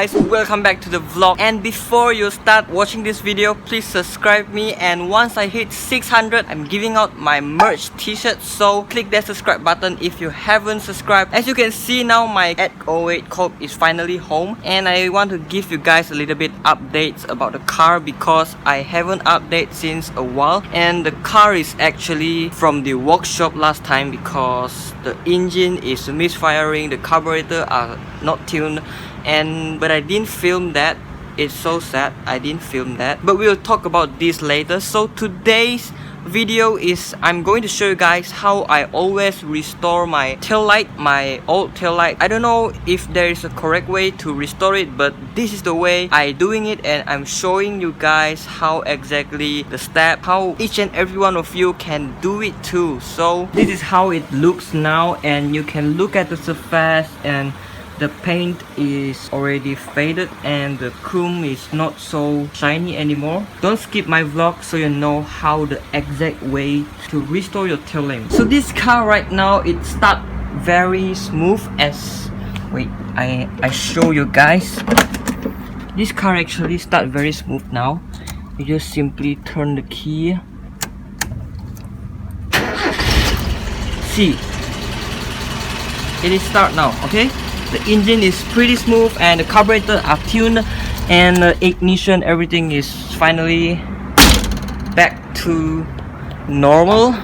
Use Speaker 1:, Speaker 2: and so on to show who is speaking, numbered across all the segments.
Speaker 1: guys, welcome back to the vlog. And before you start watching this video, please subscribe me, and once I hit 600, I'm giving out my merch t-shirt, so click that subscribe button if you haven't subscribed. As you can see now, my 808 Cope is finally home, and I want to give you guys a little bit updates about the car because I haven't updated since a while. And the car is actually from the workshop last time because the engine is misfiring, the carburetor are not tuned, but I didn't film that. It's so sad I didn't film that, but we'll talk about this later. So today's video is I'm going to show you guys how I always restore my taillight, my old taillight. I don't know if there is a correct way to restore it, but this is the way I doing it, and I'm showing you guys how exactly the step, how each and every one of you can do it too. So this is how it looks now, and you can look at the surface, and the paint is already faded and the chrome is not so shiny anymore. Don't skip my vlog so you know how the exact way to restore your tail lamp. So this car right now, it start very smooth as I show you guys. This car actually start very smooth now. You just simply turn the key. See, it is start now. Okay, the engine is pretty smooth and the carburetor are tuned, and the ignition, everything is finally back to normal.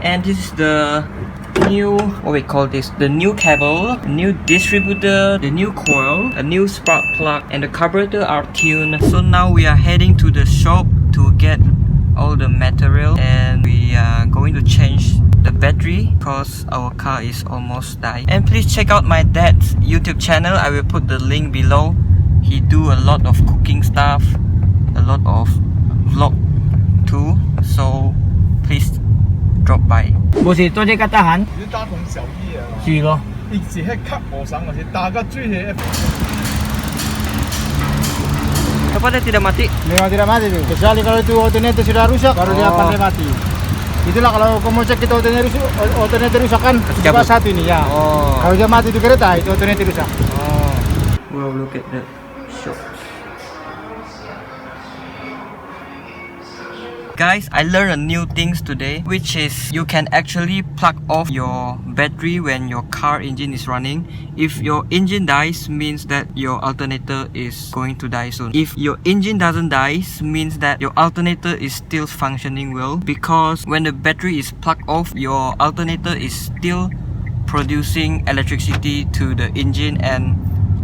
Speaker 1: And this is the new, what we call this, the new cable, new distributor, the new coil, a new spark plug, and the carburetor are tuned. So now we are heading to the shop to get all the material, and we are going to change the battery because our car is almost died. And please check out my dad's YouTube channel. I will put the link below. He do a lot of cooking stuff, a lot of vlog too, so please drop by.
Speaker 2: 冇事，多謝吉得閒。
Speaker 3: 你大同小異啊！
Speaker 2: 是咯，
Speaker 3: 你是喺吸無省，或者大家追嘅。
Speaker 1: Apa dia tidak mati?
Speaker 2: Memang tidak mati tuh. Kecuali kalau itu alternator sudah rusak, baru dia akan mati. Itulah kalau kamu cek itu alternator rusak kan, coba satu ini ya. Oh. Kalau dia mati itu kereta, itu alternator rusak.
Speaker 1: Oh. Well, look at that shop. Guys, I learned a new things today, which is you can actually plug off your battery when your car engine is running. If your engine dies, means that your alternator is going to die soon. If your engine doesn't die, means that your alternator is still functioning well, because when the battery is plugged off, your alternator is still producing electricity to the engine and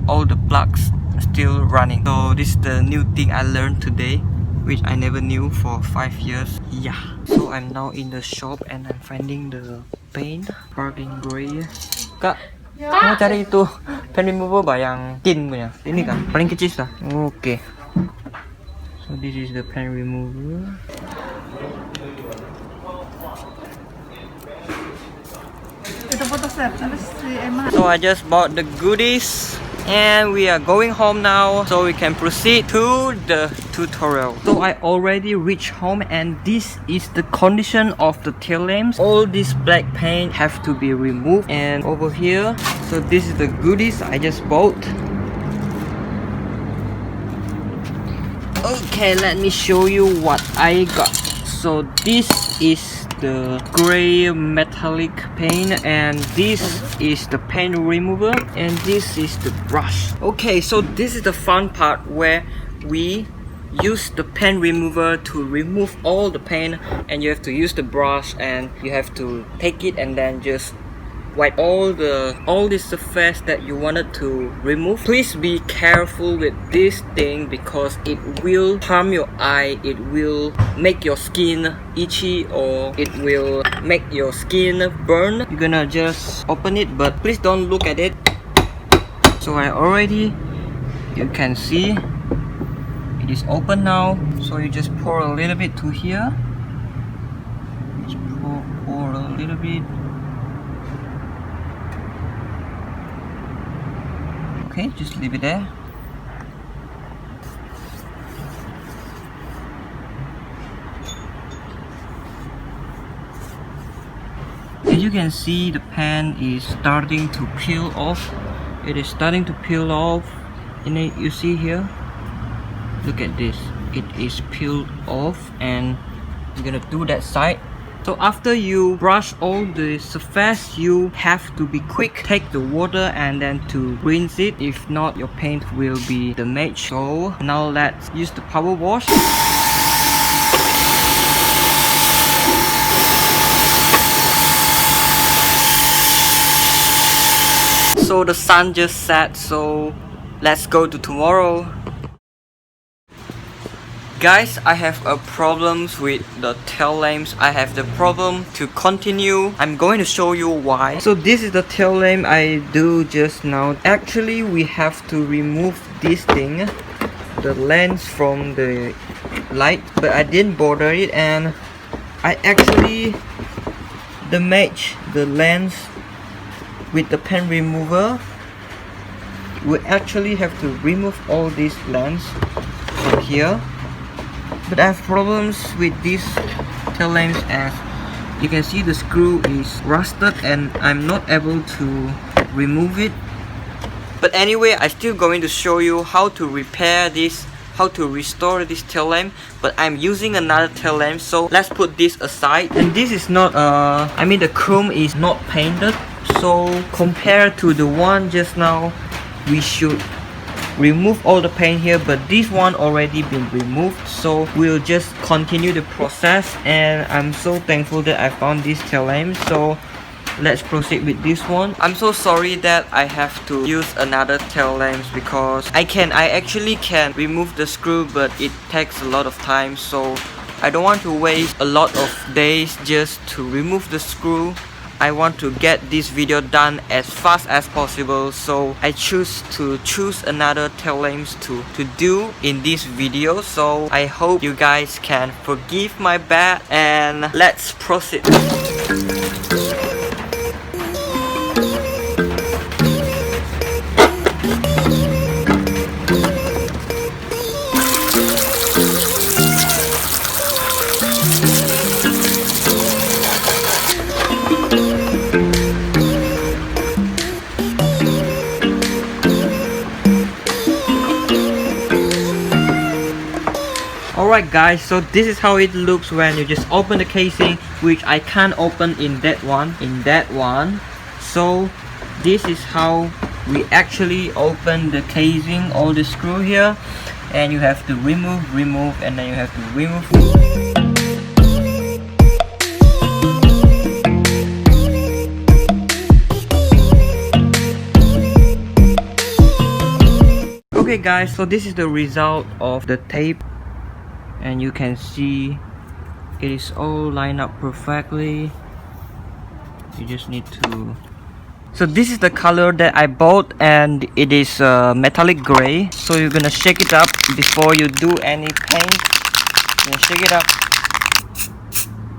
Speaker 1: all the plugs still running. So this is the new thing I learned today, which I never knew for 5 years. Yeah. So I'm now in the shop and I'm finding the paint, parking gray. Kak, mau cari itu pen remover ba yang tin punya? Ini kan paling kecil lah. Okay. So this is the pen remover. So I just bought the goodies, and we are going home now so we can proceed to the tutorial. So I already reached home, and this is the condition of the tail lamps. All this black paint have to be removed, and over here, so this is the goodies I just bought. Okay, let me show you what I got. So this is the gray metallic paint, and this is the paint remover, and this is the brush. Okay, so this is the fun part where we use the paint remover to remove all the paint, and you have to use the brush and you have to take it and then just wipe all the surface that you wanted to remove. Please be careful with this thing because it will harm your eye, it will make your skin itchy, or it will make your skin burn. You're gonna just open it, but please don't look at it. So you can see it is open now. So you just pour a little bit to here. Just pour a little bit. Okay, just leave it there. As you can see, the pan is starting to peel off. It is starting to peel off. And you see here, look at this, it is peeled off, and we're gonna do that side. So after you brush all the surface, you have to be quick, take the water and then to rinse it, if not your paint will be damaged. So now let's use the power wash. So the sun just set, so let's go to tomorrow. Guys, I have a problem with the tail lamps. I have the problem to continue. I'm going to show you why. So this is the tail lamp I do just now. Actually, we have to remove this thing, the lens from the light, but I didn't bother it, and I actually damaged the lens with the pen remover. We actually have to remove all these lens from here. But I have problems with these tail lamps, as you can see the screw is rusted and I'm not able to remove it. But anyway, I'm still going to show you how to repair this, how to restore this tail lamp. But I'm using another tail lamp, so let's put this aside. And this is not I mean the chrome is not painted, so compared to the one just now, we should remove all the paint here, but this one already been removed, so we'll just continue the process. And I'm so thankful that I found this tail lamp, so let's proceed with this one. I'm so sorry that I have to use another tail lamps, because I actually can remove the screw, but it takes a lot of time, so I don't want to waste a lot of days just to remove the screw. I want to get this video done as fast as possible, so I choose another tail lamps to do in this video. So I hope you guys can forgive my bad, and let's proceed. Alright guys, so this is how it looks when you just open the casing, which I can't open in that one. So this is how we actually open the casing, all the screw here, and you have to remove, and then you have to remove. Okay guys, so this is the result of the tape, and you can see it is all lined up perfectly. You just need to... So this is the color that I bought, and it is metallic gray. So you're gonna shake it up before you do any paint. You're gonna shake it up,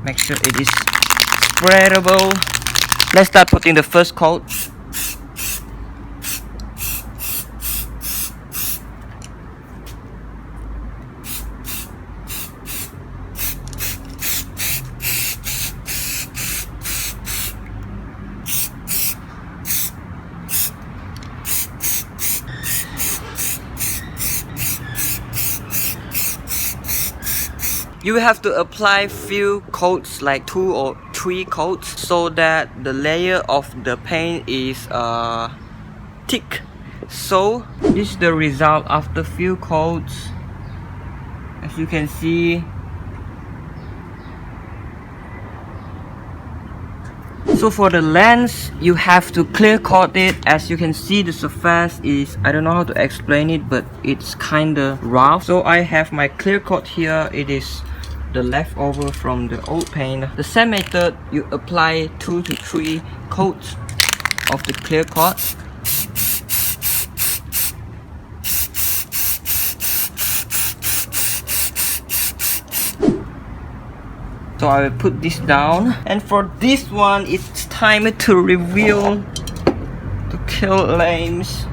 Speaker 1: make sure it is spreadable. Let's start putting the first coat. You have to apply few coats, like 2 or 3 coats, so that the layer of the paint is thick. So this is the result after few coats. As you can see, so for the lens, you have to clear coat it. As you can see, the surface is, I don't know how to explain it, but it's kinda rough. So I have my clear coat here. It is the leftover from the old paint. The same method, you apply 2 to 3 coats of the clear coat. So I will put this down, and for this one, it's time to reveal the tail lamps.